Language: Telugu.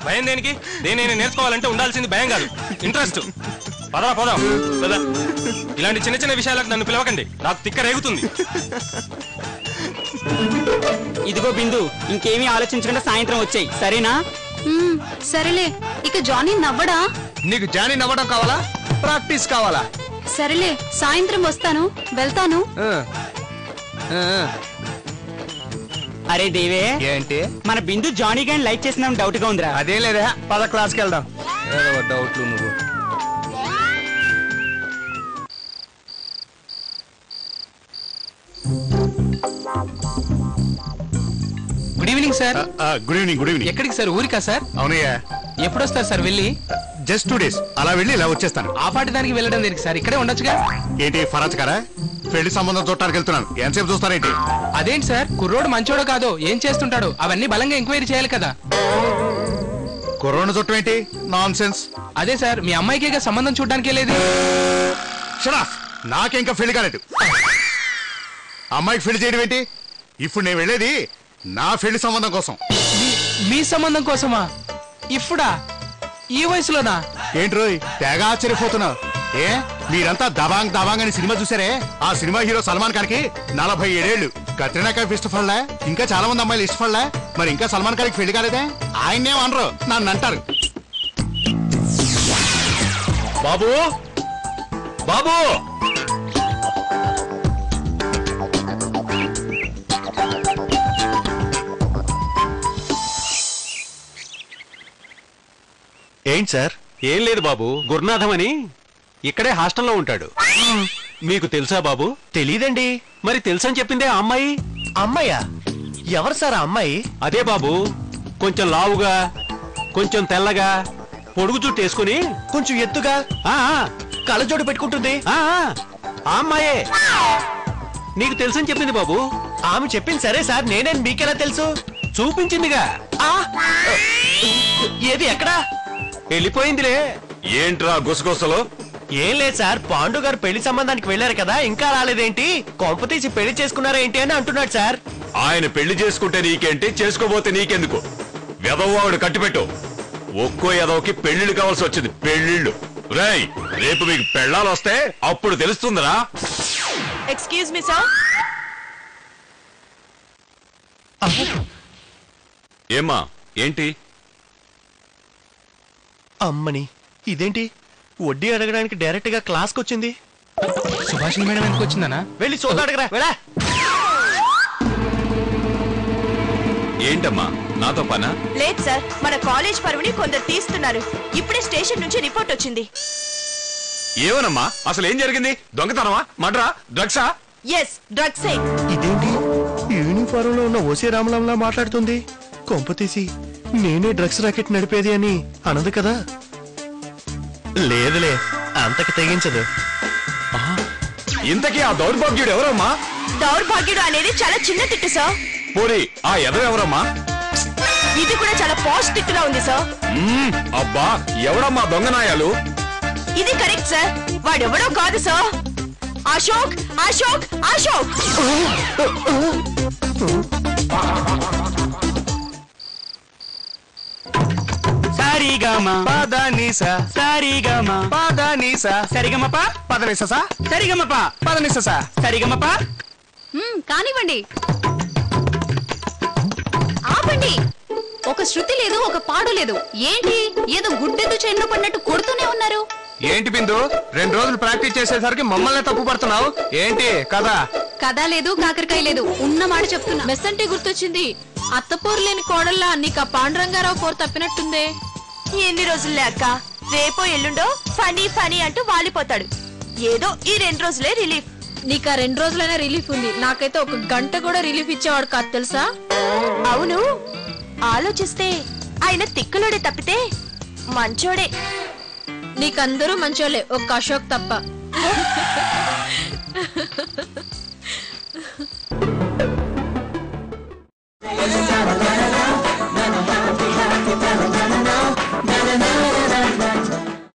భయం దేనికి? దేనైనా నేర్చుకోవాలంటే ఉండాల్సింది భయం కాదు, ఇంట్రెస్ట్. పదరా పోదాం. ఇలాంటి చిన్న చిన్న విషయాలకు నన్ను పిలవకండి, నాకు తిక్క రేగుతుంది. ఇదిగో బిందు, ఇంకేమీ ఆలోచించకుండా సాయంత్రం వచ్చాయి, సరేనా? సరేలే. ఇక జానీ నవ్వడా? నీకు జానీ నవ్వడం కావాలా, ప్రాక్టీస్ కావాలా? సరేలే, సాయంత్రం వస్తాను, వెళ్తాను. అరే దేవే, ఏంటి మన బిందు జానీ గాని లైక్ చేసిన డౌట్ గా ఉందిరా. అదే లేదా, పద క్లాస్కి వెళ్దాం. డౌట్లు నువ్వు. Good evening sir. Good evening. Good evening. ఎక్కడికి సార్? ఊరికా సార్? అవునయ్యా. ఎప్పుడు వస్తారు సార్? వెళ్ళి జస్ట్ 2 days అలా వెళ్ళి ఇలా వచ్చేస్తాను. ఆ పాటి దానికి వెళ్ళడం దేనికి సార్? ఇక్కడే ఉండొచ్చుగా. ఏంటి ఫరాజ్ గారా, పెళ్లి సంబంధం చూడటానికి వెళ్తున్నాను, ఎంతసేపు చూస్తారేంటి? అదేంటి సార్, కుర్రోడు మంచోడో కాదో, ఏం చేస్తుంటాడు, అవన్నీ బలంగా ఎంక్వైరీ చేయాలి కదా. కుర్రోడ్ని చుట్టం ఏంటి? Non sense. అదే సార్, మీ అమ్మాయికి సంబంధం చూడడానికి లేదు. షరాఫ్, నాకింకా పెళ్లి కాలేదు. అమ్మాయికి పెళ్లి చేయడం ఏంటి? ఇప్పుడు నేను వెళ్ళేది నా పెళ్లి సంబంధం కోసం. మీ సంబంధం కోసమా? ఇప్పుడా? ఈ వయసులోనా? ఏంటి రోయ్ తెగ ఆశ్చర్యపోతున్నావు? ఏ మీరంతా దబాంగ్ దబాంగ్ అని సినిమా చూసారే, ఆ సినిమా హీరో సల్మాన్ ఖాన్ కి 47 ఏళ్ళు, కత్రినా కైఫ్ ఇష్టపడలే, ఇంకా చాలా మంది అమ్మాయిలు ఇష్టపడలే, మరి ఇంకా సల్మాన్ ఖాన్ కి పెళ్లి కాలేదే? ఆయన్నేం అనరు, నన్ను అంటారు. బాబు బాబు, ఏంటి సార్? ఏం లేదు బాబు, గురునాథం అని ఇక్కడే హాస్టల్లో ఉంటాడు. మీకు తెలుసా బాబు? తెలీదండి. మరి తెలుసని చెప్పిందే ఆ అమ్మాయి. అమ్మాయ్యా? ఎవరు సార్ ఆ అమ్మాయి? అదే బాబు, కొంచెం లావుగా, కొంచెం తెల్లగా, పొడుగు జుట్టు వేసుకుని, కొంచెం ఎత్తుగా, కళ్ళజోడు పెట్టుకుంటుంది. ఆ అమ్మాయే నీకు తెలుసని చెప్పింది బాబు. ఆమె చెప్పింది సరే సార్, నేనే మీకెలా తెలుసు? చూపించిందిగా. ఏది, ఎక్కడా? వెళ్ళిపోయిందిలే. ఏంట్రా గుసగుసలు? ఏం లేదు సార్, పాండు గారు పెళ్లి సంబంధానికి వెళ్ళారు కదా, ఇంకా రాలేదేంటి, కొంప తీసి పెళ్లి చేసుకున్నారా ఏంటి అని అంటున్నాడు సార్. ఆయన పెళ్లి చేసుకుంటే నీకేంటి, చేసుకోబోతే నీకెందుకు? వెదవ్వాడు కట్టిపెట్టు. ఒక్కో ఎదవకి పెళ్లిళ్ళు కావాల్సి వచ్చింది, పెళ్లిళ్ళు. రేయ్, రేపు మీకు పెళ్ళాలు వస్తే అప్పుడు తెలుస్తుందిరా. Excuse me sir. ఏమ్మా, ఏంటి? అమ్మని, ఇదేంటి వడ్డీ అడగడానికి డైరెక్ట్ గా క్లాస్కి వచ్చింది? సుభాషిణి మేడం ఎందుకు వచ్చిందనా? వెళ్ళి చూడగరా. వెళ్ళా. ఏంటమ్మా, నాతో పనా? లేదు సార్, మన కాలేజ్ పరువుని కొందరు తీస్తున్నారు. ఇప్పుడే స్టేషన్ నుంచి రిపోర్ట్ వచ్చింది. ఏమోనమ్మా, అసలు ఏం జరిగింది? దొంగతనమా, మర్డరా, డ్రగ్సా? ఎస్, డ్రగ్సే. ఇదేంటి యూనిఫారం లో ఉన్న ఓసీ రామలంలా మాట్లాడుతుంది? కొంప తీసి నేనే డ్రగ్స్ రాకెట్ నడిపేది అని అనదు కదా? లేదులే, అంతకు తెగించదు. ఇంతకీ ఆ దౌర్భాగ్యుడు ఎవరమ్మా? దౌర్భాగ్యుడు అనేది చాలా చిన్న తిట్టు సార్. పోరి, ఆ ఎదవ ఎవరమ్మా? ఇది కూడా చాలా పాస్ట్ తిట్టులా ఉంది సార్. అబ్బా, ఎవడమ్మా దొంగనాయాలు? ఇది కరెక్ట్ సార్, వాడెవడో కాదు సార్, అశోక్. అశోక్ అశోక్ సారీగామా పాదానీసా, సారీగామా పాదానీసా, సరిగమప పదనిసా, సరిగమప పదనిసా, సరిగమప. కానివ్వండి, ఆపండి. ఒక శృతి లేదు, ఒక పాడు లేదు. ఏంటి ఏదో గుడ్డెద్దు చెన్ను పడినట్టు కొడుతూనే ఉన్నారు? ఏంటి బిందు, 2 రోజులు ప్రాక్టీస్ చేసేసరికి మమ్మల్ని తప్పు పడుతున్నావు ఏంటి? కదా కథ లేదు, కాకరకాయ లేదు, ఉన్న మాట చెప్తున్నా. మెస్ అంటే గుర్తొచ్చింది, అత్తపోరు లేని కోడల్లా నీకు ఆ పాండురంగారావు పోరు తప్పినట్టుందే. ఎన్ని రోజులే అక్క, రేపో ఎల్లుండో ఫనీ ఫనీ అంటూ వాలిపోతాడు. ఏదో ఈ 2 రోజులే రిలీఫ్. నీకు ఆ 2 రోజులైనా రిలీఫ్ ఉంది, నాకైతే 1 గంట కూడా రిలీఫ్ ఇచ్చేవాడు కాదు తెలుసా? అవును, ఆలోచిస్తే ఆయన తిక్కలోడే తప్పితే మంచోడే. నీకందరూ మంచోలే, ఒక్క అశోక్ తప్ప.